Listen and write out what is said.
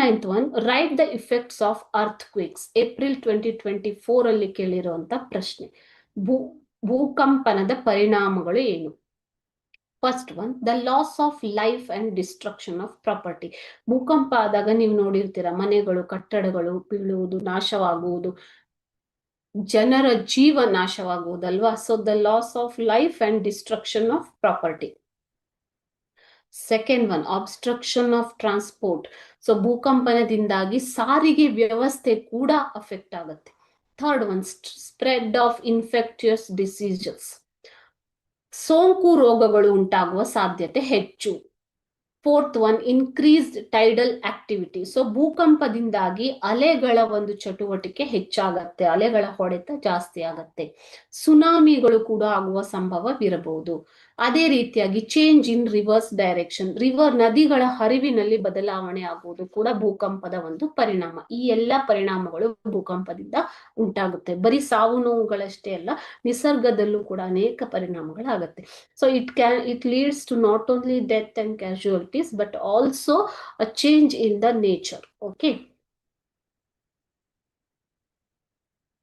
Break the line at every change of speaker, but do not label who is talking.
29th one, write the effects of earthquakes. April 2024 ಅಲ್ಲಿ ಕೇಳಿರುವಂತ ಪ್ರಶ್ನೆ. ಭೂಕಂಪನದ ಪರಿಣಾಮಗಳು ಏನು? First one, the loss of life and destruction of property. ಭೂಕಂಪ ಆದಾಗ ನೀವು ನೋಡಿರ್ತೀರ, ಮನೆಗಳು, ಕಟ್ಟಡಗಳು ಬೀಳುವುದು, ನಾಶವಾಗುವುದು, ಜನರ ಜೀವ ನಾಶವಾಗುವುದಲ್ವಾ. So the loss of life and destruction of property. Second one, obstruction of transport. So ಭೂಕಂಪನದಿಂದಾಗಿ ಸಾರಿಗೆ ವ್ಯವಸ್ಥೆ ಕೂಡ ಅಫೆಕ್ಟ್ ಆಗುತ್ತೆ. Third one, spread of infectious diseases. ಸೋಂಕು ರೋಗಗಳು ಉಂಟಾಗುವ ಸಾಧ್ಯತೆ ಹೆಚ್ಚು. Fourth one, increased tidal activity. So ಭೂಕಂಪದಿಂದಾಗಿ ಅಲೆಗಳ ಒಂದು ಚಟುವಟಿಕೆ ಹೆಚ್ಚಾಗತ್ತೆ, ಅಲೆಗಳ ಹೊಡೆತ ಜಾಸ್ತಿ ಆಗತ್ತೆ. ಸುನಾಮಿಗಳು ಕೂಡ ಆಗುವ ಸಂಭವವಿರಬಹುದು. ಅದೇ ರೀತಿಯಾಗಿ ಚೇಂಜ್ ಇನ್ ರಿವರ್ಸ್ ಡೈರೆಕ್ಷನ್, ನದಿಗಳ ಹರಿವಿನಲ್ಲಿ ಬದಲಾವಣೆ ಆಗುವುದು ಕೂಡ ಭೂಕಂಪದ ಒಂದು ಪರಿಣಾಮ. ಈ ಎಲ್ಲ ಪರಿಣಾಮಗಳು ಭೂಕಂಪದಿಂದ ಉಂಟಾಗುತ್ತೆ. ಬರೀ ಸಾವು ನೋವುಗಳಷ್ಟೇ ಅಲ್ಲ, ನಿಸರ್ಗದಲ್ಲೂ ಕೂಡ ಅನೇಕ ಪರಿಣಾಮಗಳಾಗತ್ತೆ. So it leads to not only death and casualties but also a change in the nature. Okay.